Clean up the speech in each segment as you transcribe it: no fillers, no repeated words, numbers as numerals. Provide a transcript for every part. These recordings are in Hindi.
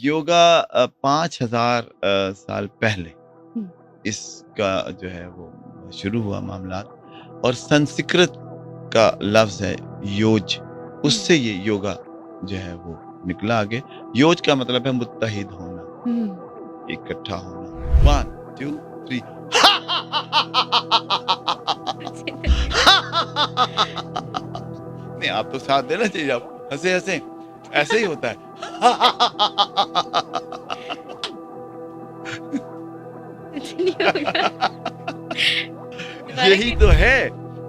योगा 5000 साल पहले हुँ, इसका जो है वो शुरू हुआ मामला। और संस्कृत का लफ्ज़ है योज, हुँ, उससे ये योगा जो है वो निकला आगे। योज का मतलब है मुत्तहिद होना, हुँ। इकट्ठा होना। 1 2 3 नहीं, आप तो साथ देना चाहिए आपको। हँसे-हँसे, ऐसे ही होता है। कुछ नहीं होगा। दोबारा यही तो करिए। है,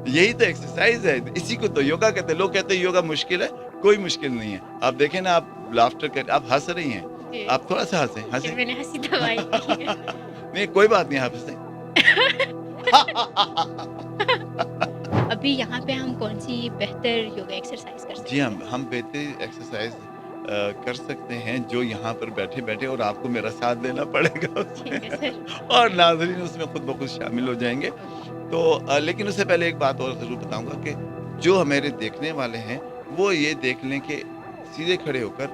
यही तो एक्सरसाइज़ है। इसी को तो योगा कहते हैं। लोग कहते हैं योगा मुश्किल है, कोई मुश्किल नहीं है। आप देखें ना, आप लाफ्टर कर, आप हँस रही हैं, जी, आप थोड़ा-सा हँसें, ठीक है, हँसें। मैंने हँसी दबाई नहीं है। नहीं, कोई बात नहीं, आप हँसें। अभी यहाँ पे हम कौन-सी बेहतर योगा एक्सरसाइज़ कर जी, सकते हैं? हम बेहतर एक्सरसाइज़ कर सकते हैं जो यहाँ पर बैठे-बैठे, और आपको मेरा साथ देना पड़ेगा ठीक है उसमें, सर। और नाज़रीन उसमें खुद ब खुद शामिल हो जाएँगे। ओके। तो लेकिन उससे पहले एक बात और ज़रूर बताऊँगा कि जो मेरे देखने वाले हैं, वो ये देख लें कि सीधे खड़े होकर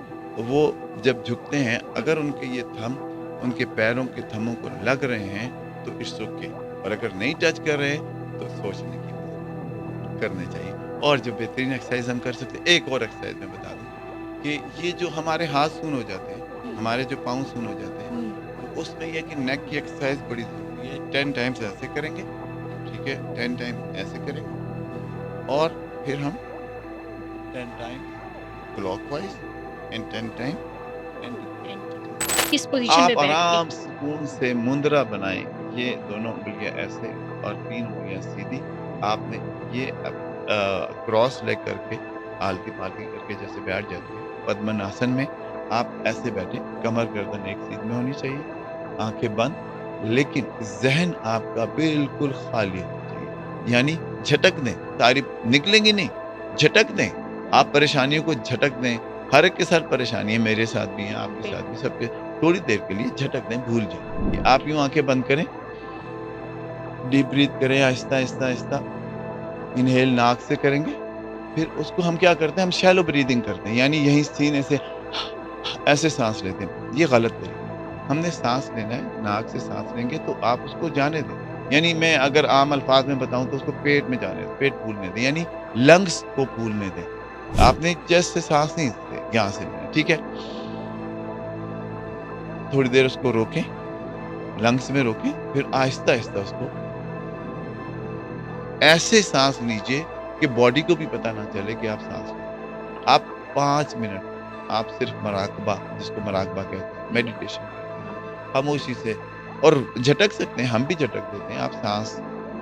वो जब झुकते हैं, हुँ, अगर उनके ये थंब उनके पैरों के थंबों को लग रहे हैं, तो इट्स ओके, और अगर नहीं टच कर रहे, तो सोचने की बात करनी चाहिए। और जो बेहतरीन एक्सरसाइज़ हम कर सकते हैं, एक और एक्सरसाइज़ मैं बता दूँ कि ये जो हमारे हाथ सून हो जाते हैं, हुँ, हमारे जो पाँव सून हो जाते हैं, हुँ, तो उसमें ये है कि नेक की एक्सरसाइज़ बड़ी ज़रूरी है। 10 टाइम्स ऐसे करेंगे, ठीक है? 10 टाइम ऐसे करेंगे, और फिर हम 10 time clockwise and 10 time anti anti. किस पोज़ीशन में आप बैठ के? आराम सुकून से मुद्रा बनाएँ। ये दोनों उँगलियाँ ऐसे और 3 उँगलियाँ सीधी। आपने ये क्रॉस लेग करके, आलती-पालती करके जैसे बैठ जाते हैं, पद्मनासन में आप ऐसे बैठें, कमर गर्दन एक सीध में होनी चाहिए, आँखें बंद, लेकिन ज़हन आपका बिल्कुल खाली होना चाहिए। यानी झटक दें, सारी निकलेंगी नहीं, झटक दें। आप परेशानियों को झटक दें। हर एक के साथ परेशानी है, मेरे साथ भी है, आपके साथ भी, बिल्कुल। सबके। थोड़ी देर के लिए झटक दें, भूल जाएँ। आप यूँ आँखें बंद करें, डीप ब्रीथ करें, आहिस्ता-आहिस्ता, आहिस्ता। इन्हेल नाक से करेंगे, फिर उसको हम क्या करते हैं, हम शैलो ब्रीथिंग करते हैं, यानी यहीं सीने से ऐसे साँस लेते हैं। ये गलत तरीका है। हमने साँस लेना है, नाक से साँस लेंगे तो आप उसको जाने दें। यानी मैं अगर आम अल्फाज में बताऊँ तो उसको पेट में जाने दें, पेट फूलने दें, यानी लंग्स को फूलने दें। आपने चेस्ट से साँस नहीं से यहाँ से लेना है, ठीक है? थोड़ी देर उसको रोकें, लंग्स में रोकें, फिर आहिस्ता-आहिस्ता उसको ऐसे साँस लीजिए कि बॉडी को भी पता ना चले कि आप साँस ले रहे हैं। आप 5 मिनट आप सिर्फ़ मराकबा, जिसको मराकबा कहते हैं, हुँ, मेडिटेशन करें, खामोशी से, और झटक सकते हैं, हम भी झटक देते हैं। आप साँस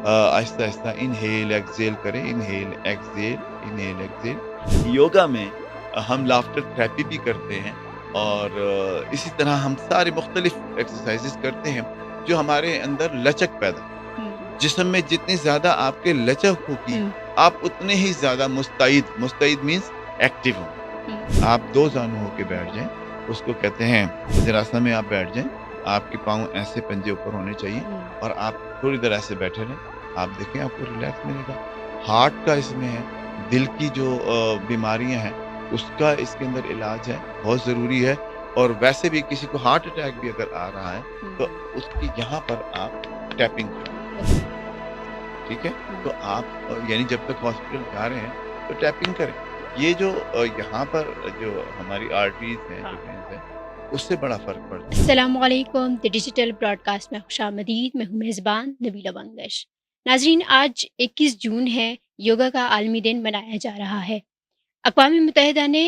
आहिस्ता-आहिस्ता इन्हेल, एक्सहेल करें, inhale, exhale, inhale, exhale. Yoga में हम लाफ्टर थेरेपी भी करते हैं, और इसी तरह हम सारे मुख्तलिफ एक्सरसाइज़ेज़ करते हैं, जो हमारे अंदर लचक पैदा, हुँ, जिस्म में जितनी ज़्यादा आपके लचक होगी, हुँ, आप उतने ही ज़्यादा मुस्तैद, मुस्तैद मीन्स एक्टिव होंगे। हुँ, आप 2 ज़ानू होके बैठ जाएँ, उसको कहते हैं वज्रासन में आप बैठ जाएँ, आपके पाँव ऐसे पंजे ऊपर होने चाहिए, हुँ, और आप थोड़ी देर ऐसे बैठे रहें। आप देखें, आपको रिलैक्स मिलेगा। हार्ट का इसमें है, दिल की जो बीमारियाँ हैं, उसका इसके अंदर इलाज है, बहुत ज़रूरी है। और वैसे भी किसी को हार्ट अटैक भी अगर आ रहा है, तो हुँ, उसकी यहाँ पर आप टैपिंग करें। ओके, ठीक है? हुँ। तो आप यानी जब तक हॉस्पिटल जा रहे हैं, तो टैपिंग करें। ये जो यहाँ पर जो हमारी आर्टरीज़ हैं, जो हाँ। वेन्स हैं, उससे बड़ा फ़र्क पड़ता है। अस्सलामुअलैकुम द डिजिटल ब्रॉडकास्ट में खुशामदीद। मैं हूँ मेज़बान नबीला बंगश। नाज़रीन, आज 21 जून है, योगा का आलमी दिन मनाया जा रहा है। अक़वाम मुत्तहिदा ने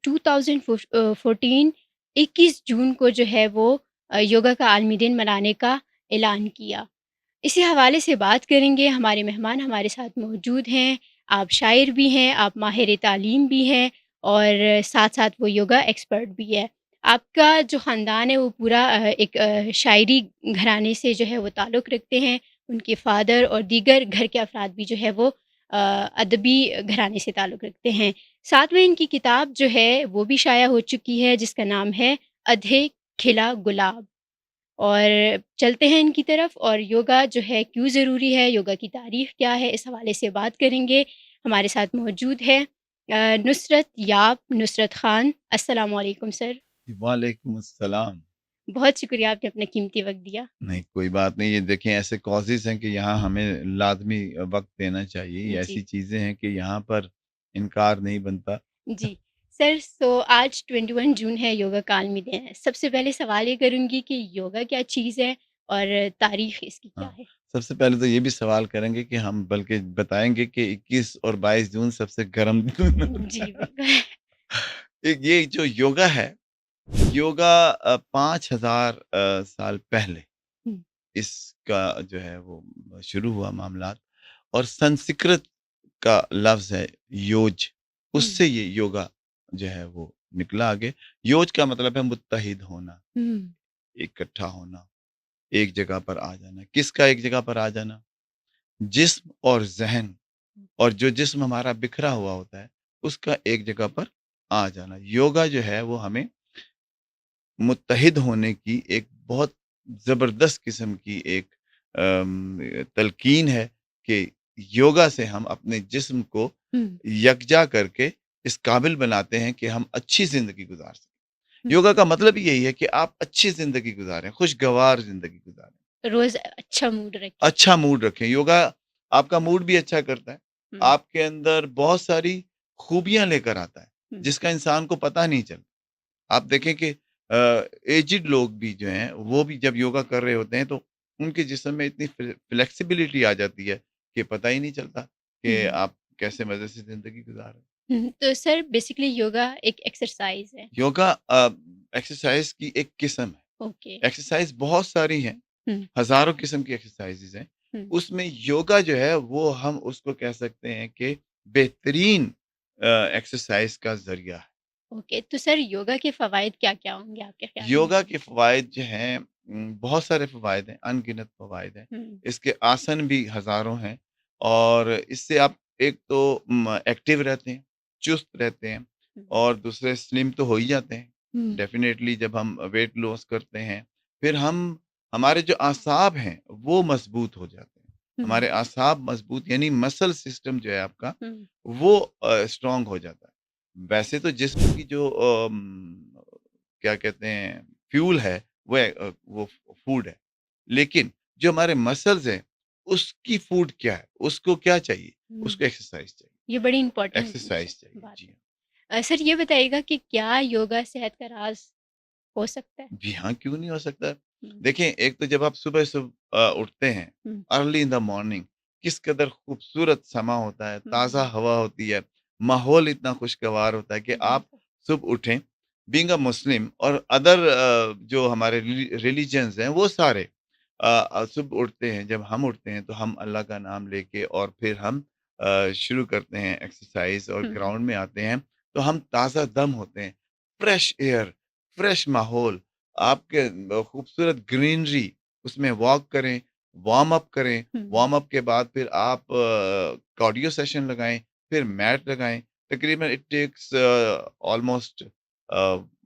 2014 21 जून को जो है वो योगा का आलमी दिन मनाने का ऐलान किया। इसी हवाले से बात करेंगे। हमारे मेहमान हमारे साथ मौजूद हैं। आप शायर भी हैं, आप माहिर तालीम भी हैं और साथ-साथ वो योगा एक्सपर्ट भी है। आपका जो ख़ानदान है वो पूरा एक शायरी घराने से जो है वो ताल्लुक़ रखते हैं। उनके फ़ादर और दीगर घर के अफ़राद भी जो है वो अदबी घराने से ताल्लुक़ रखते हैं। साथ में इनकी किताब जो है वो भी शाया हो चुकी है, जिसका नाम है अधे खिला गुलाब। और चलते हैं इनकी तरफ, और योगा जो है क्यों ज़रूरी है, योगा की तारीफ़ क्या है, इस हवाले से बात करेंगे। हमारे साथ मौजूद है नुसरत याब नुसरत ख़ान। अस्सलामु अलैकुम सर। वालेकुम अस्सलाम। बहुत शुक्रिया आपने अपना कीमती वक़्त दिया। नहीं, कोई बात नहीं। ये देखें, ऐसे कॉज़ेज़ हैं कि यहाँ हमें लाज़मी वक़्त देना चाहिए। ये ऐसी जी, चीज़ें हैं कि यहाँ पर इनकार नहीं बनता। जी। सर आज 21 जून है, योगा का आलमी दिन है। सबसे पहले सवाल ये करूँगी कि योगा क्या चीज़ है और तारीख़ इसकी क्या हाँ, है? सबसे पहले तो ये भी सवाल करेंगे कि हम बल्कि बताएँगे कि 21 और 22 जून सबसे गर्म दिन जी, होता है। बिल्कुल। एक ये जो योगा है, योगा 5000 साल पहले हुँ, इसका जो है वो शुरू हुआ मामलात, और संस्कृत का लफ्ज़ है योज, हुँ, उससे ये योगा जो है वो निकला आगे। योज का मतलब है मुत्तहिद होना, हुँ, इकट्ठा होना, एक जगह पर आ जाना। किसका एक जगह पर आ जाना? जिस्म और ज़हन, और ओके। जो जिस्म हमारा बिखरा हुआ होता है, उसका एक जगह पर आ जाना। योगा जो है वो हमें मुत्तहिद होने की एक बहुत ज़बरदस्त किस्म की एक तलकीन है कि योगा से हम अपने जिस्म को हुँ, यकजा करके इस काबिल बनाते हैं कि हम अच्छी ज़िंदगी गुज़ार सकें। हुँ। योगा का मतलब ही यही है कि आप अच्छी ज़िंदगी गुज़ारें, खुशगवार ज़िंदगी गुज़ारें, रोज़ अच्छा मूड रखें। अच्छा मूड रखें। योगा आपका मूड भी अच्छा करता है, हुँ, आपके अंदर बहुत सारी खूबियाँ लेकर आता है, हुँ, जिसका इंसान को पता नहीं चलता। आप देखें कि एज्ड लोग भी जो हैं, वो भी जब योगा कर रहे होते हैं, तो उनके जिस्म में इतनी फ्लेक्सिबिलिटी आ जाती है कि पता ही नहीं चलता कि हुँ, आप कैसे मज़े से ज़िंदगी गुज़ार रहे हैं। हुँ। तो सर बेसिकली योगा एक एक्सरसाइज़ है। योगा एक्सरसाइज़ की एक किस्म है। ओके। एक्सरसाइज़ बहुत सारी हैं, हुँ, हज़ारों किस्म की एक्सरसाइज़ेज़ हैं। हुँ। उसमें योगा जो है, वो हम उसको कह सकते हैं कि बेहतरीन एक्सरसाइज़ का ज़रिया है। ओके, तो सर योगा के फ़वाइद क्या-क्या होंगे आपके ख़्याल में? योगा के फ़वाइद जो हैं, बहुत सारे फ़वाइद हैं, अनगिनत फ़वाइद हैं। हुँ, इसके आसन भी हज़ारों हैं, और इससे आप एक तो एक्टिव रहते हैं, चुस्त रहते हैं, हुँ, और दूसरे स्लिम तो हो ही जाते हैं। हुँ, डेफ़िनेटली जब हम वेट लॉस करते हैं, फिर हमारे जो असाब हैं, वो मज़बूत हो जाते हैं। हुँ, हमारे असाब मज़बूत, यानी मसल सिस्टम जो है आपका, हुँ, वो स्ट्रॉन्ग हो जाता है। वैसे तो जिस्म की जो क्या कहते हैं, फ्यूल है, वो फूड है। लेकिन जो हमारे मसल्स हैं, उसकी फूड क्या है? उसको क्या चाहिए? हुँ। उसको एक्सरसाइज़ चाहिए। ये बड़ी इम्पोर्टेंट एक्सरसाइज़ चाहिए। बात जी है। हाँ। सर ये बताइएगा कि क्या योगा सेहत का राज़ हो सकता है? जी हाँ, क्यों नहीं हो सकता? हुँ, देखें, एक तो जब आप सुबह-सुबह उठते हैं, हुँ, अर्ली इन द मॉर्निंग, किस कदर खूबसूरत समा होता है, ताज़ा हुँ, हवा होती है, माहौल इतना खुशगवार होता है कि आप बिल्कुल। सुबह उठें, बीइंग अ मुस्लिम और अदर जो हमारे रिलिजन्स हैं, वो सारे सुबह उठते हैं। जब हम उठते हैं, तो हम अल्लाह का नाम लेके, और फिर हम शुरू करते हैं एक्सरसाइज़, और हुँ, ग्राउंड में आते हैं, तो हम ताज़ा दम होते हैं, फ्रेश एयर, फ्रेश माहौल, आपके खूबसूरत ग्रीनरी, उसमें वॉक करें, वार्म अप करें, हुँ, वार्म अप के बाद फिर आप कार्डियो सेशन लगाएँ, फिर मैट लगाएँ। तकरीबन it takes almost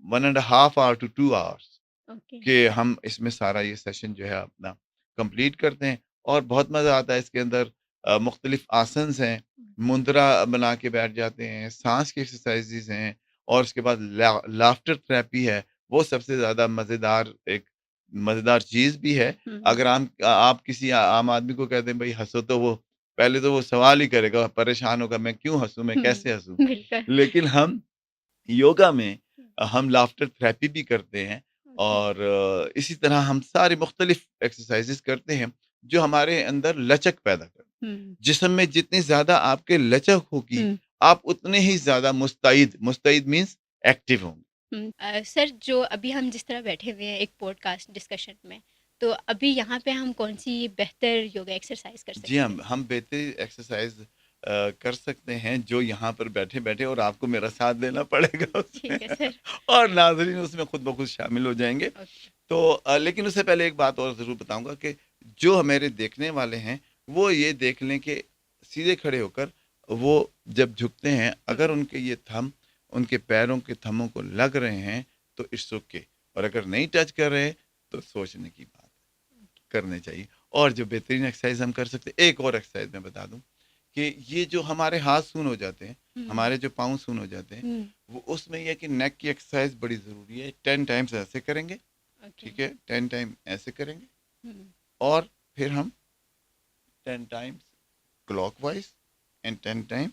1 and a half hour to 2 hours okay. कि हम इसमें सारा ये सेशन जो है अपना कंप्लीट करते हैं, और बहुत मज़ा आता है इसके अंदर। मुख्तलिफ आसन्स हैं, हुँ, मुद्रा बना के बैठ जाते हैं, साँस की एक्सरसाइज़ेज़ हैं, और उसके बाद लाफ्टर थेरेपी है। वो सबसे ज़्यादा मज़ेदार चीज़ भी है। हुँ, अगर आप किसी आम आदमी को कहते हैं, भई हँसो, तो वो पहले तो वो सवाल ही करेगा, परेशान होगा, मैं क्यों हँसूँ, मैं कैसे हँसूँ? हुँ, बिल्कुल। लेकिन हम योगा में हम लाफ्टर थेरेपी भी करते हैं, ओके। और इसी तरह हम सारे मुख्तलिफ एक्सरसाइज़ेज़ करते हैं, जो हमारे अंदर लचक पैदा करते हैं। हुँ, जिस्म में जितनी ज़्यादा आपके लचक होगी, हुँ, आप उतने ही ज़्यादा मुस्तैद मुस्तैद मीन्स एक्टिव होंगे। हुँ। सर जो अभी हम जिस तरह बैठे हुए हैं एक पॉडकास्ट डिस्कशन में, तो अभी यहाँ पे हम कौन-सी बेहतर योगा एक्सरसाइज़ कर जी सकते हाँ, हैं? हम बेहतरीन एक्सरसाइज़ कर सकते हैं, जो यहाँ पर बैठे-बैठे, और आपको मेरा साथ देना पड़ेगा उसमें, ठीक है सर। और नाज़रीन उसमें खुद ब खुद शामिल हो जाएँगे। ओके। तो लेकिन उससे पहले एक बात और ज़रूर बताऊँगा कि जो मेरे देखने वाले हैं, वो ये देख लें कि सीधे खड़े होकर वो जब झुकते हैं, हुँ, अगर उनके ये थंब उनके पैरों के थंबों को लग रहे हैं, तो इट्स ओके, और अगर नहीं टच कर रहे, तो सोचने की बात है, करने चाहिए। और जो बेहतरीन एक्सरसाइज़ हम कर सकते हैं, एक और एक्सरसाइज़ मैं बता दूँ कि ये जो हमारे हाथ सून हो जाते हैं, हुँ, हमारे जो पाँव सून हो जाते हैं, हुँ, वो उसमें ये है कि नेक की एक्सरसाइज बड़ी ज़रूरी है। 10 टाइम्स ऐसे करेंगे, ओके। ठीक है? 10 टाइम ऐसे करेंगे हुँ, और फिर हम 10 times clockwise and 10 time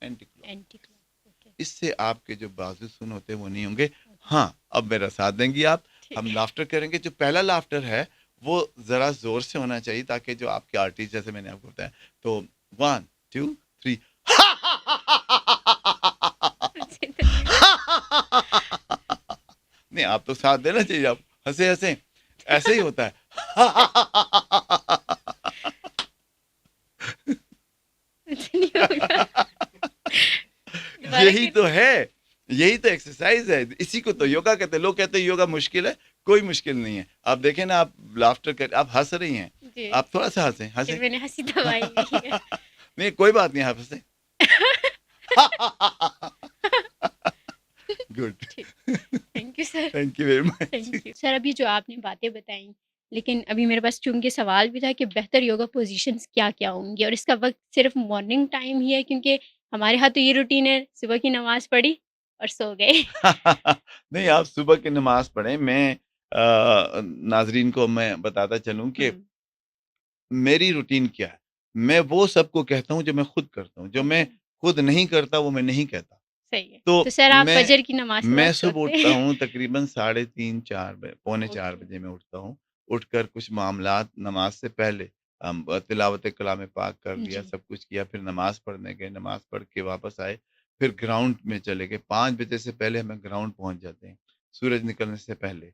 anti clock. Anti clock okay, इससे आपके जो बाजू सुन होते हैं वो नहीं होंगे। ओके, हाँ, अब मेरा साथ देंगी आप। ठीक हम है। लाफ्टर करेंगे। जो पहला लाफ्टर है वो ज़रा ज़ोर से होना चाहिए ताकि जो आपके आर्टिस्ट, जैसे मैंने आपको बताया, तो 1 2 3 जी, धन्यवाद। नहीं, आप तो साथ देना चाहिए। आप हंसे हंसे, ऐसे ही होता है। ऐसे नहीं होगा। दोबारा यही करिए। तो है, यही तो एक्सरसाइज है, इसी को तो हुँ, योगा कहते हैं। लोग कहते हैं योगा मुश्किल है, कोई मुश्किल नहीं है। आप देखें ना, आप लाफ्टर कर, आप हंस रही हैं, जी, आप थोड़ा सा हंसें, जी, हंसें। मैंने हँसी दबाई हुई है। नहीं, कोई बात नहीं, आप हंसें। गुड। ठीक, thank you sir. Thank you very much. Thank you. Sir अभी जो आपने बातें बताई, लेकिन अभी मेरे पास चूँकि सवाल भी था कि बेहतर योगा पोज़ीशंस क्या-क्या होंगी और इसका वक़्त सिर्फ़ मॉर्निंग टाइम ही है क्योंकि हमारे यहाँ तो ये रूटीन है, सुबह की नमाज़ पढ़ी और सो गए। नहीं, आप सुबह की नमाज पढ़ें। मैं नाजरीन को मैं बताता चलूं हुँ, कि मेरी रूटीन क्या है। मैं वो सबको कहता हूँ जो मैं खुद करता हूँ, जो मैं ओके, खुद नहीं करता वो मैं नहीं कहता। सही है। तो तो सर आप मैं फ़जर की नमाज़ के बाद मैं सुबह सोते उठता हैं? हूँ तकरीबन साढ़े 3 4 बजे, पौने 4 ओके, बजे मैं उठता हूँ। उठकर कुछ मामलात नमाज से पहले तिलावत कलाम पाक कर लिया, जी, सब कुछ किया, फिर नमाज पढ़ने गए, नमाज पढ़ के वापस आए, फिर ग्राउंड में चले गए। 5 बजे से पहले हमें ग्राउंड पहुँच जाते हैं, सूरज निकलने से पहले।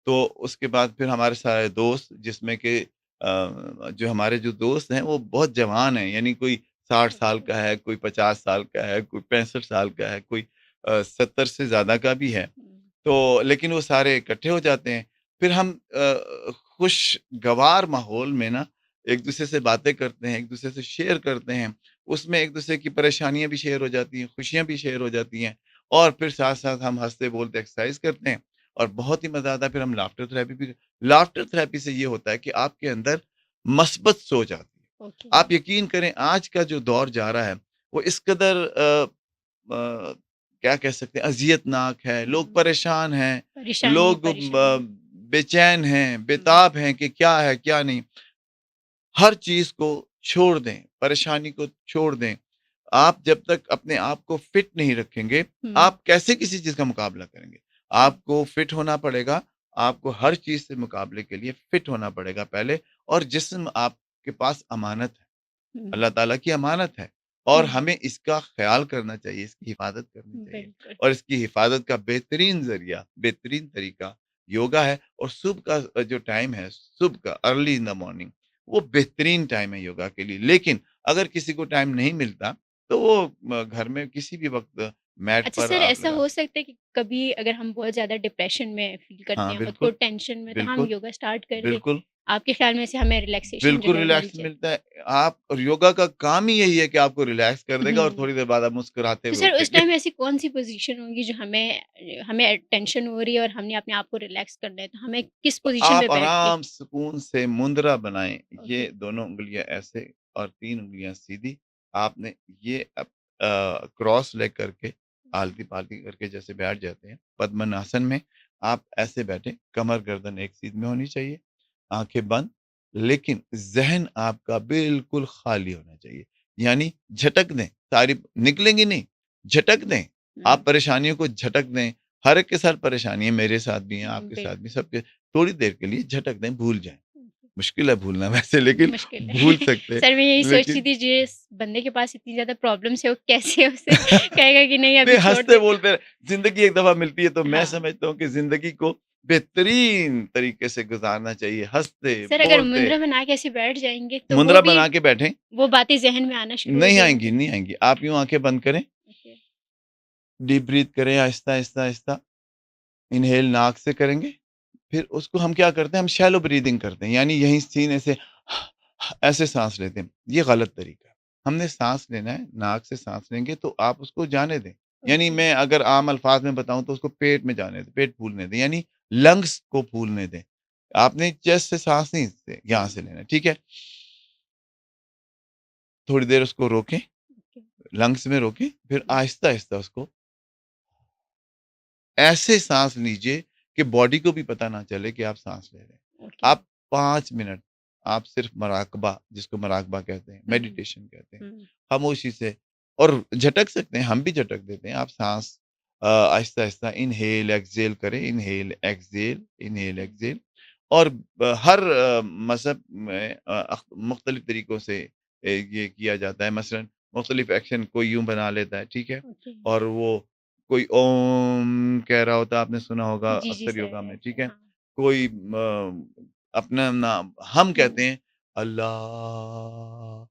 तो उसके बाद फिर हमारे सारे दोस्त, जिसमें कि जो हमारे जो दोस्त हैं वो बहुत जवान हैं, यानी कोई 60 साल ओके। का है, कोई 50 साल का है, कोई 65 साल का है, कोई 70 से ज़्यादा का भी है। हुँ, तो लेकिन वो सारे इकट्ठे हो जाते हैं। फिर हम खुशगवार माहौल में ना एक-दूसरे से बातें करते हैं, एक-दूसरे से शेयर करते हैं। उसमें एक-दूसरे की परेशानियाँ भी शेयर हो जाती हैं, खुशियाँ भी शेयर हो जाती हैं और फिर साथ-साथ हम हँसते-बोलते एक्सरसाइज़ करते हैं और बहुत ही मज़ा आता है। फिर हम लाफ्टर थेरेपी से ये होता है कि आपके अंदर मस्बत सोच आती है। ओके। आप यकीन करें, आज का जो दौर जा रहा है, वो इस कदर क्या कह सकते हैं, अज़ियतनाक है, लोग हुँ, परेशान हैं, परेशानी ही लोग परेशानी। बेचैन हैं, हुँ, बेताब हैं कि क्या है, क्या नहीं। हर चीज़ को छोड़ दें, परेशानी को छोड़ दें। आप जब तक अपने आप को फिट नहीं रखेंगे, हुँ, आप कैसे किसी चीज़ का मुकाबला करेंगे? हुँ, आपको फिट होना पड़ेगा, आपको हर चीज़ से मुकाबले के लिए फिट होना पड़ेगा पहले। और जिस्म आपके पास अमानत है। हुँ, अल्लाह ताला की अमानत है और हुँ, हमें इसका ख़्याल करना चाहिए, इसकी हिफ़ाज़त करनी चाहिए बिल्कुल। और इसकी हिफ़ाज़त का बेहतरीन ज़रिया, बेहतरीन तरीका योगा है। और सुबह का जो टाइम है, सुबह का अर्ली इन द मॉर्निंग, वो बेहतरीन टाइम है योगा के लिए। लेकिन अगर किसी को टाइम नहीं मिलता, तो वो घर में किसी भी वक़्त मैट अच्छा पर सर आप ऐसा लगा हो सकते सकता है कि कभी अगर हम बहुत ज़्यादा डिप्रेशन में फ़ील हैं। करते हाँ, हैं, खुद को बिल्कुल, टेंशन में, तो हम बिल्कुल, योगा स्टार्ट कर दें। बिल्कुल। आपके ख़्याल में से हमें रिलैक्सेशन जो बिल्कुल है मिल रिलैक्स जाए? मिलता है। आप, और योगा का काम ही यही है कि आपको रिलैक्स कर देगा और हुँ। थोड़ी देर बाद आप मुस्कुराते तो हुए सर उस उठेंगे। टाइम ऐसी कौन-सी पोज़ीशन होगी जो हमें हमें टेंशन हो रही है और हमने अपने आप को रिलैक्स करना है, तो हमें किस तो पोज़ीशन पे आप बैठ के? आराम सुकून से मुद्रा बनाएँ। ओके, ये दोनों उँगलियाँ ऐसे और 3 उँगलियाँ सीधी। आपने ये क्रॉस लेग करके, ओके। आलती-पालती करके जैसे बैठ जाते हैं, पद्मनासन में आप ऐसे बैठें, कमर गर्दन एक सीध में होनी चाहिए, आँखें बंद, लेकिन ज़हन आपका बिल्कुल खाली होना चाहिए। यानी झटक दें, सारी निकलेंगी नहीं, झटक दें। आप हुँ, परेशानियों को झटक दें। हर एक के साथ परेशानी है, मेरे साथ भी है, हुँ, आपके साथ भी, बिल्कुल। सबके। थोड़ी देर के लिए झटक दें, भूल जाएँ। हुँ, मुश्किल है भूलना वैसे, लेकिन मुश्किल है। भूल सकते हैं। सर मैं यही सोच रही लेकिन थी जिस बंदे के पास इतनी ज़्यादा प्रॉब्लम्स है वो कैसे उसे कहेगा कि नहीं नहीं, अभी छोड़ देते हैं। हँसते-बोलते ज़िंदगी एक दफ़ा मिलती है, तो मैं हाँ। समझता हूँ कि ज़िंदगी को बेहतरीन तरीके से गुज़ारना चाहिए, सर अगर हँसते-बोलते। मुद्रा बना के ऐसे बैठ जाएँगे तो मुद्रा बना के बैठें, वो बातें ज़हन में आना शुरू हो नहीं आएँगी, जाएँगी। नहीं आएँगी। आप यूँ आँखें बंद करें, ओके, डीप ब्रीथ करें आहिस्ता, आहिस्ता, आहिस्ता। इन्हेल नाक से करेंगे, फिर उसको हम क्या करते हैं, हम शैलो ब्रीथिंग करते हैं, यानी यहीं सीने से ऐसे साँस लेते हैं। ये गलत तरीका है। हमने साँस लेना है, नाक से साँस लेंगे तो आप उसको जाने दें। यानी ओके, मैं अगर आम अल्फाज में बताऊँ तो उसको पेट में जाने दें, पेट फूलने दें, यानी लंग्स को फूलने दें। आपने चेस्ट से साँस नहीं से यहाँ हुँ, से लेना है, ठीक है? थोड़ी देर उसको रोकें, ओके। लंग्स में रोकें, फिर हुँ, आहिस्ता-आहिस्ता उसको ऐसे साँस लीजिए कि बॉडी को भी पता ना चले कि आप साँस ले रहे हैं। ओके। आप 5 मिनट आप सिर्फ़ मराकबा, जिसको मराकबा कहते हैं, हुँ, हुँ, मेडिटेशन कहते हैं, हुँ, खामोशी से और झटक सकते हैं, हम भी झटक देते हैं। आप साँस आहिस्ता-आहिस्ता इन्हेल, एक्सहेल करें, inhale, exhale, inhale, okay. Exhale और हर मज़हब में मुख्तलिफ़ तरीकों से ये किया जाता है। मसलन मुख्तलिफ़ एक्शन कोई यूँ बना लेता है, ठीक है? ओके। और वो कोई ओम कह रहा होता है, आपने सुना होगा जी, जी अक्सर सर, योगा में, ठीक ऐसे है? हाँ। कोई अपना नाम हम कहते हुँ, हैं अल्लाह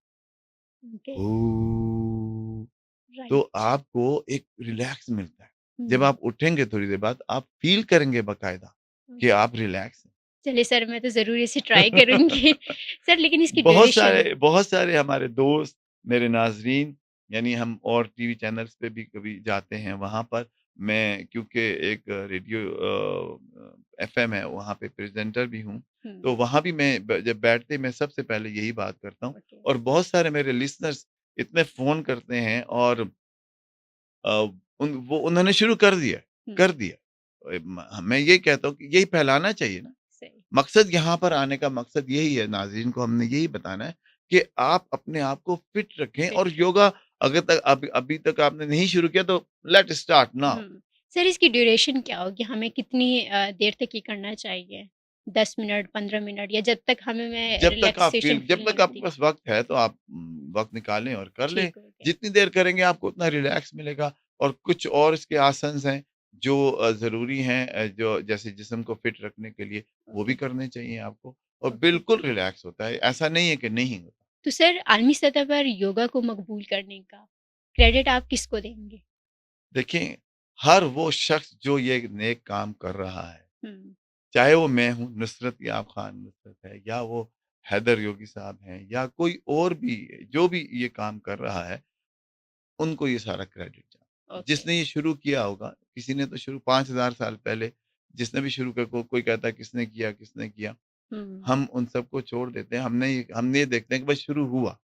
ओके, हू, तो राइट। आपको एक रिलैक्स मिलता है। जब हुँ, आप उठेंगे थोड़ी देर बाद, आप फ़ील करेंगे बाकायदा कि ओके। आप रिलैक्स हैं। चलिए सर, मैं तो ज़रूर इसे ट्राई करूँगी। सर लेकिन इसकी ड्यूरेशन बहुत सारे हमारे दोस्त, मेरे नाज़रीन यानी हम और टीवी चैनल्स पे भी कभी जाते हैं, वहाँ पर मैं क्योंकि एक रेडियो एफ़एम है, वहाँ पे प्रेज़ेंटर भी हूँ, हुँ, तो वहाँ भी मैं जब बैठते मैं सबसे पहले यही बात करता हूँ ओके, और बहुत सारे मेरे लिसनर्स इतने फ़ोन करते हैं और अ, उन्होंने शुरू कर दिया है, हुँ, कर दिया। मैं ये कहता हूँ कि यही फैलाना चाहिए ना। सही, मकसद यहाँ पर आने का मकसद यही है, नाज़रीन को हमने यही बताना है कि आप अपने आप को फिट रखें फिट और योगा अगर तक अभी तक आपने नहीं शुरू किया तो let's start now. Hmm. Sir इसकी ड्यूरेशन क्या होगी? हमें कितनी देर तक ये करना चाहिए? 10 मिनट, 15 मिनट या जब तक हमें मैं रिलैक्सेशन जब फ़ील नहीं तक आपके होती? पास वक़्त है तो आप वक़्त निकालें और कर लें। ठीक हो गया। जितनी देर करेंगे आपको उतना रिलैक्स मिलेगा और कुछ और इसके आसन्स हैं जो ज़रूरी हैं जो जैसे जिस्म को फिट रखने के लिए वो ओके, भी करने चाहिए आपको और ओके। बिल्कुल रिलैक्स होता है। ऐसा नहीं है कि नहीं होता। तो सर आलमी सतह पर योगा को मकबूल करने का क्रेडिट आप किसको देंगे? देखिए, हर वो शख़्स जो ये नेक काम कर रहा है, हुँ, चाहे वो मैं हूँ, नुसरत याब खान नुसरत है या वो हैदर योगी साहब हैं या कोई और भी जो भी ये काम कर रहा है, उनको ये सारा क्रेडिट जाए। ओके। जिसने ये शुरू किया होगा, किसी ने तो शुरू 5000 साल पहले जिसने भी शुरू किया कोई कहता है किसने किया? हुँ, हम उन सबको छोड़ देते हैं, हमने ये देखते हैं कि बस शुरू हुआ।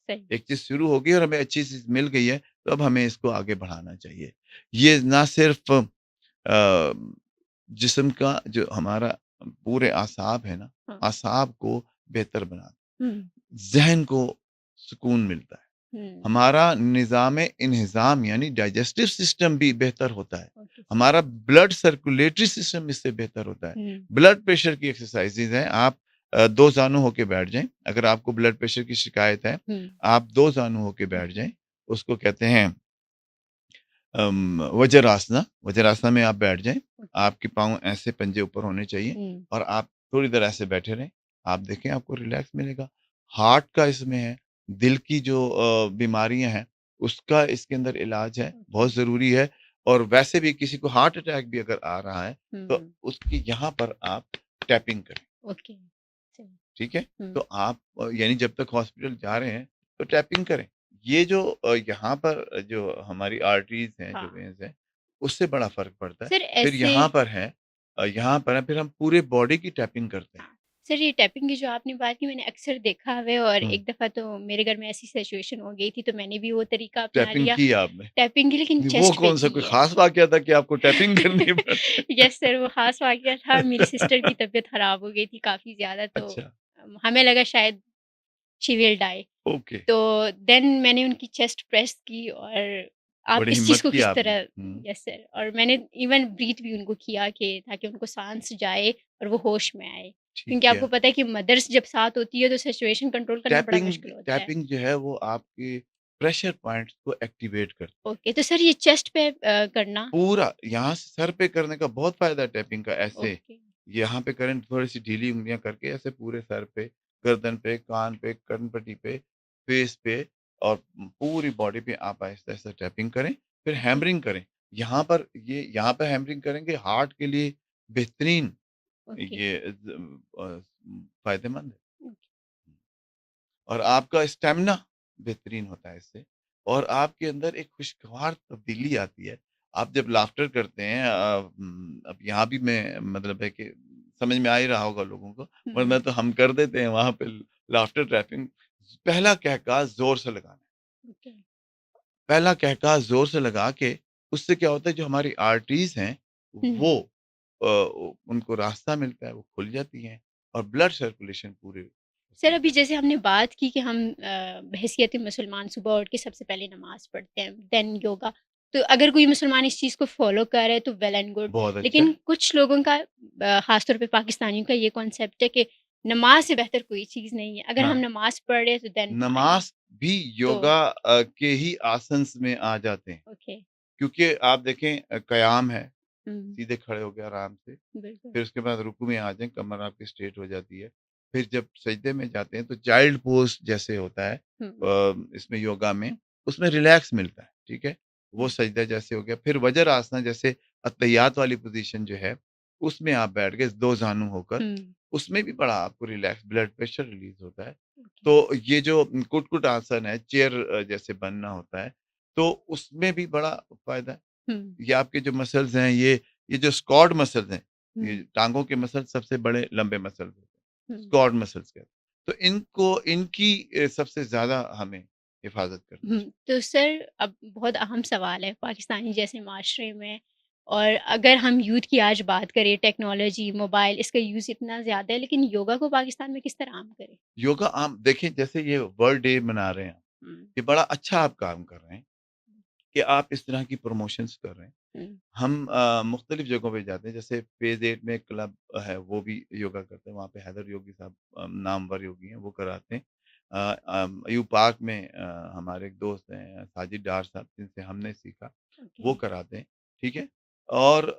सही। एक चीज़ शुरू हो गई और हमें अच्छी चीज़ मिल गई है, तो अब हमें इसको आगे बढ़ाना चाहिए। ये ना सिर्फ़ अ, जिस्म का जो हमारा पूरे असाब है ना, हाँ, असाब को बेहतर बनाता हुँ, है, ज़हन को सुकून मिलता है। हुँ, हमारा निज़ाम-ए-इंहिज़ाम यानी डाइजेस्टिव सिस्टम भी बेहतर होता है। Okay sir. हमारा ब्लड सर्कुलेटरी सिस्टम इससे बेहतर होता है। हुँ, ब्लड प्रेशर की एक्सरसाइज़ेज़ हैं, आप 2 ज़ानू होके बैठ जाएँ, अगर आपको ब्लड प्रेशर की शिकायत है, हुँ, आप 2 ज़ानू होके बैठ ओके, जाएँ, उसको कहते हैं वज्रासना, वज्रासना में आप बैठ जाएँ, ओके, आपके पाँव ऐसे पंजे ऊपर होने चाहिए हुँ, और आप थोड़ी देर ऐसे बैठे रहें, आप देखें आपको रिलैक्स मिलेगा। हार्ट का इसमें है, दिल की जो बीमारियाँ हैं, उसका इसके अंदर इलाज है, ओके, बहुत ज़रूरी है और वैसे भी किसी को हार्ट अटैक भी अगर आ रहा है, तो हुँ, उसकी यहाँ पर आप टैपिंग करें, ओके, चलिए, ठीक है? हुँ, तो आप यानी जब तक हॉस्पिटल जा रहे हैं, तो टैपिंग करें। ये जो यहाँ पर जो हमारी आर्टरीज़ हैं, जो हाँ। वेन्स हैं, उससे बड़ा फ़र्क पड़ता है। सर फिर ऐसे यहाँ पर है, फिर हम पूरे बॉडी की टैपिंग करते हैं। हाँ, सर ये टैपिंग की जो आपने बात की मैंने अक्सर देखा है और हुँ, एक दफ़ा तो मेरे घर में ऐसी सिचुएशन हो गई थी तो मैंने भी वो तरीका अपना टैपिंग लिया, की आपने। टैपिंग की लेकिन वो चेस्ट पे कौन-सा की कोई है। ख़ास वाक़या था कि आपको टैपिंग करनी पड़ी? यस सर, वो ख़ास वाक़या था मेरी सिस्टर की तबीयत ख़राब हो गई थी काफ़ी ज़्यादा तो अच्छा, हमें लगा शायद शी विल डाई। ओके। तो देन मैंने उनकी चेस्ट प्रेस की और आप बड़ी इस हिम्मत चीज़ को की किस आपने। तरह हुँ, यस सर और मैंने इवन ब्रीथ भी उनको किया कि ताकि उनको साँस जाए और वो होश में आए। ठीक क्योंकि आपको किया। पता है कि मदर्स जब साथ होती है तो सिचुएशन कंट्रोल करना बड़ा टैपिंग मुश्किल होता है। टैपिंग जो है वो आपके प्रेशर पॉइंट्स को एक्टिवेट करती है। ओके, तो सर ये चेस्ट पे करना पूरा यहाँ से सर पे करने का बहुत फ़ायदा है टैपिंग का ऐसे, ओके, यहाँ पे करें थोड़ी-सी ढीली उँगलियाँ करके ऐसे पूरे सर पे, गर्दन पे, कान पे, कर्णपट्टी पे, फेस पे और पूरी बॉडी पे आप आहिस्ता-आहिस्ता टैपिंग करें, फिर ओके, हैमरिंग करें। यहाँ पे हैमरिंग करेंगे हार्ट के लिए बेहतरीन ओके, ये फ़ायदेमंद है। ओके। और आपका स्टैमिना बेहतरीन होता है इससे और आपके अंदर एक खुशगवार तब्दीली आती है। आप जब लाफ्टर करते हैं अब यहाँ भी मैं मतलब है कि समझ में आ ही रहा होगा लोगों को, हुँ, वरना तो हम कर देते हैं वहाँ पे लाफ्टर ट्रैपिंग पहला कहका ज़ोर से लगाना है। ओके। पहला कहका ज़ोर से लगा के उससे क्या होता है जो हमारी आर्टरीज़ हैं हुँ। वो उनको रास्ता मिलता है, वो खुल जाती हैं और ब्लड सर्कुलेशन पूरे सर, उसमें अभी होता जैसे हमने बात की कि हम बहैसियत मुसलमान सुबह उठ के सबसे पहले नमाज़ पढ़ते हैं, देन योगा। तो अगर कोई मुसलमान इस चीज़ को फ़ॉलो कर रहा है तो वेल एंड गुड। बहुत अच्छा लेकिन है। कुछ लोगों का ख़ास तौर पे पाकिस्तानियों का ये कॉन्सेप्ट है कि नमाज़ से बेहतर कोई चीज़ नहीं है। अगर हम हाँ, नमाज़ पढ़ रहे हैं तो देन फाइन। नमाज़ भी तो योगा के ही आसन्स में आ जाते हैं। ओके। क्योंकि आप देखें कयाम है, हुँ, सीधे खड़े हो गए आराम से, बिल्कुल। फिर उसके बाद रुकू में आ जाएँ, कमर आपकी स्ट्रेट हो जाती है। फिर जब सजदे में जाते हैं तो चाइल्ड पोज़ जैसे होता है हुँ, इसमें योगा में, उसमें रिलैक्स मिलता है, ठीक है? वो हुँ, सजदा जैसे हो गया, फिर वज्रासना जैसे अत्तहियात वाली पोज़ीशन जो है, उसमें आप बैठ गए 2 ज़ानू होकर, हुँ, उसमें भी बड़ा आपको रिलैक्स ब्लड प्रेशर रिलीज़ होता है। ओके। तो ये जो कुट-कुट आसन है, चेयर जैसे बनना होता है, तो उसमें भी बड़ा फ़ायदा है। हुँ, ये आपके जो मसल्स हैं, ये जो स्क्वाड मसल्स हैं, ये हुँ, टाँगों के मसल्स सबसे बड़े लंबे मसल्स होते हैं, हुँ, स्क्वाड मसल्स कहते हैं। तो इनको इनकी सबसे ज़्यादा हमें हिफ़ाज़त करनी हुँ। चाहिए। तो सर, अब बहुत अहम सवाल है पाकिस्तानी जैसे माशरे में, और अगर हम यूथ की आज बात करें, टेक्नोलॉजी, मोबाइल, इसका यूज़ इतना ज़्यादा है, लेकिन योगा को पाकिस्तान में किस तरह आम करें? योगा आम देखिए जैसे ये वर्ल्ड डे मना रहे हैं, हुँ, ये बड़ा अच्छा आप काम कर रहे हैं कि आप इस तरह की प्रमोशंस कर रहे हैं। हुँ, हम मुख्तलिफ जगहों पे जाते हैं, जैसे फ़ेज़ 8 में एक क्लब है, वो भी योगा करते हैं, वहाँ पे हैदर योगी साहब नामवर योगी हैं, वो कराते हैं। अयूब पार्क में हमारे एक दोस्त हैं साजिद डार साहब, जिनसे हमने सीखा, ओके। वो कराते हैं, ठीक है? और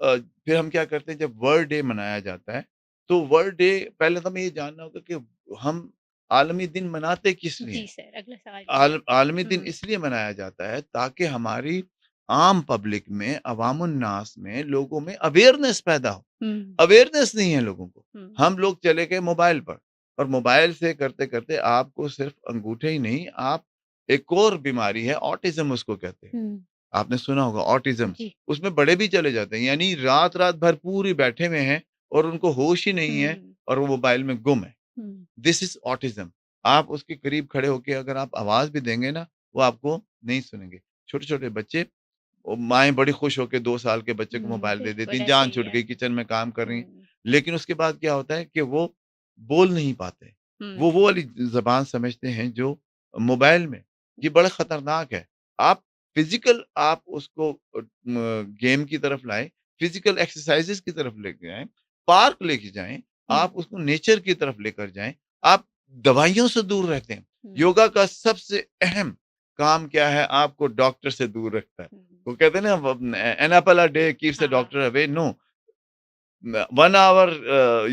फिर हम क्या करते हैं, जब वर्ल्ड डे मनाया जाता है, तो वर्ल्ड डे पहले तो हमें ये जानना होगा कि हम आलमी दिन मनाते किस लिए जी हैं? सर, अगला सवाल यही था। आलमी दिन हुँ, इसलिए मनाया जाता है ताकि हमारी आम पब्लिक में, अवामुन्नास में, लोगों में अवेयरनेस पैदा हो। हुँ, अवेयरनेस नहीं है लोगों को। हुँ, हम लोग चले गए मोबाइल पर और मोबाइल से करते-करते आपको सिर्फ़ अंगूठे ही नहीं, आप एक और बीमारी है ऑटिज़्म उसको कहते हैं। हुँ, आपने सुना होगा ऑटिज़्म, जी, उसमें बड़े भी चले जाते हैं, यानी रात-रात भर पूरी बैठे हुए हैं और उनको होश ही नहीं है हुँ, और वो मोबाइल में गुम है। हुँ, दिस इज़ ऑटिज़्म। आप उसके करीब खड़े होके अगर आप आवाज़ भी देंगे ना, वो आपको नहीं सुनेंगे। छोटे-छोटे बच्चे माएँ बड़ी खुश होके 2 साल के बच्चे को हुँ, मोबाइल दे देती बिल्कुल हैं, ऐसा जान ही छूट है। गई, किचन में काम कर रही हैं। हुँ, लेकिन उसके बाद क्या होता है कि वो बोल नहीं पाते। वो हुँ, वाली ज़बान समझते हैं जो मोबाइल में, ये बड़ा खतरनाक है। आप फ़िज़िकल आप उसको गेम की तरफ लाएँ, फ़िज़िकल एक्सरसाइज़ेज़ की तरफ लेके जाएँ, पार्क लेके जाएँ, हुँ, आप उसको नेचर की तरफ लेकर जाएँ। आप दवाइयों से दूर रहते हैं। हुँ, योगा का सबसे अहम काम क्या है? आपको डॉक्टर से दूर रखता है। हुँ, वो कहते हैं ना an apple a day keeps the हाँ। Doctor away, no 1 hour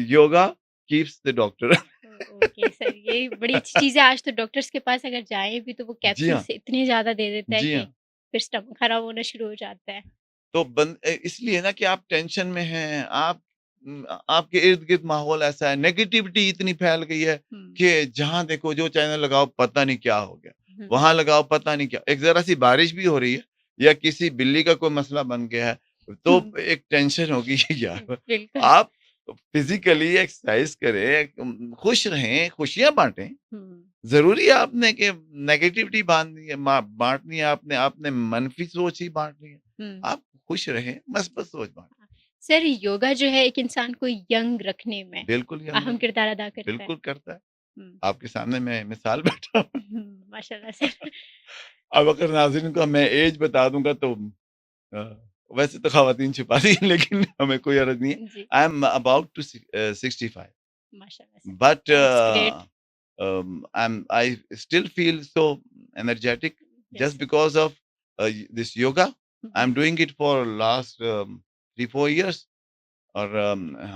yoga keeps the doctor. Okay sir, ये बड़ी अच्छी चीज़ है। आज तो डॉक्टर्स के पास अगर जाएँ भी तो वो जी हाँ, कैप्सूल्स इतने ज़्यादा दे देता है जी कि हाँ। फिर स्टमक खराब होना शुरू हो जाता है। तो इसलिए ना कि आप टेंशन में हैं, आपके इर्द-गिर्द माहौल ऐसा है, नेगेटिविटी इतनी फैल गई है हुँ, कि जहाँ देखो जो चैनल लगाओ पता नहीं क्या हो गया, हुँ, वहाँ लगाओ पता नहीं क्या एक ज़रा-सी बारिश भी हो रही है या किसी बिल्ली का कोई मसला बन गया है, तो हुँ, एक टेंशन होगी यार। बिल्कुल। आप फिज़िकली एक्सरसाइज़ करें, खुश रहें, खुशियाँ बाँटें। हुँ, ज़रूरी है आपने कि नेगेटिविटी बाँधनी है मा बाँटनी है आपने आपने मनफ़ी सोच ही बाँटनी है। हुँ। आप खुश रहें, मस्बत सोच बाँटें। हाँ। सर, योगा जो है एक इंसान को यंग रखने में बिल्कुल यंग अहम रहे, किरदार अदा करता है। बिल्कुल करता है। हुँ, आपके सामने मैं मिसाल बैठा हूँ। हुँ, माशाल्लाह सर। अब अगर नाज़रीन को मैं ऐज बता दूँगा तो अ, वैसे तो ख़वातीन छुपाती हैं लेकिन हमें कोई हर्ज नहीं है। जी, आई एम अबाउट टू 65 माशाल्लाह sir. But that's great. I still feel so energetic yes just sir. because of this yoga. Hmm, I'm doing it for last 3-4 years और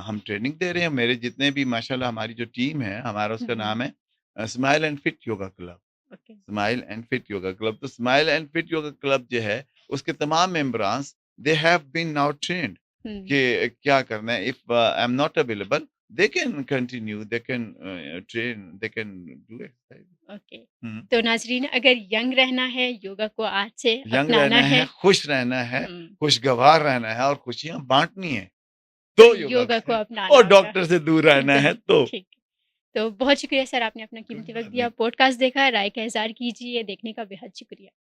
हम ट्रेनिंग दे रहे हैं। मेरे जितने भी माशाल्लाह हमारी जो टीम है, हमारा उसका हुँ, नाम है smile and fit yoga club. Okay. Smile and fit yoga club. तो smile and fit yoga club जो है, उसके तमाम मेंबरान्स they have been now trained हुँ। कि क्या करना है। If I am not available, they can continue, they can train, they can do exercise. Okay. हुँ। तो नाज़रीन, अगर यंग रहना है, योगा को आज से यंग अपनाना रहना है। है, खुश रहना है, हुँ, खुशगवार रहना है और खुशियाँ बाँटनी है, तो तो योगा योगा को करें अपनाना और होगा। डॉक्टर से दूर रहना है तो। ठीक। तो बहुत शुक्रिया सर, आपने अपना कीमती वक़्त दिया, बिल्कुल। पॉडकास्ट देखा, राय का इज़हार कीजिए, देखने का बेहद शुक्रिया।